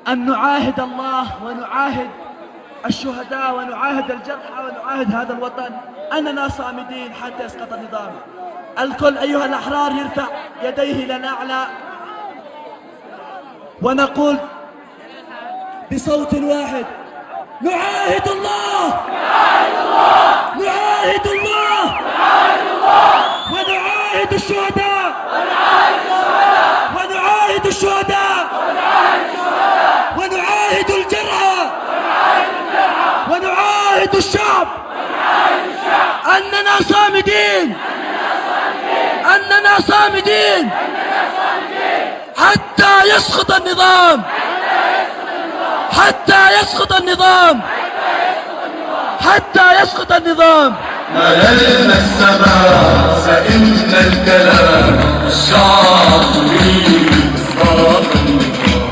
أن نعاهد الله ونعاهد الشهداء ونعاهد الجرحى ونعاهد هذا الوطن أننا صامدين حتى يسقط النظام. الكل أيها الأحرار يرفع يديه إلى الأعلى ونقول بصوت واحد: نعاهد الله، نعاهد الله، نعاهد الله، نعاهد الله، ونعاهد الشهداء، ونعاهد الشهداء، ونعاهد الشهداء، ونعاهد الشهداء، ونعاهد الجرحى، ونعاهد الجرحى، ونعاهد الشعب، ونعاهد الشعب أننا صامدين، أننا صامدين حتى يسقط النظام، حتى يسقط النظام، حتى يسقط النظام. مللنا السماء فإن الكلام الشعب يريد إسقاط النظام.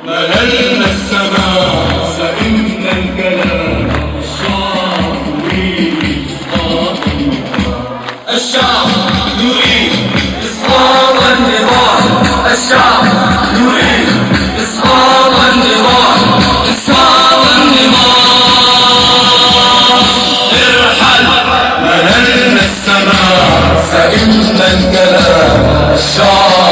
مللنا السماء فإن الكلام الشعب يريد إسقاط النظام. الشعب يريد إسقاط النظام. الشعب يريد إسقاط النظام. إسقاط النظام. ارحل مللنا السماء فإن الكلام الشعب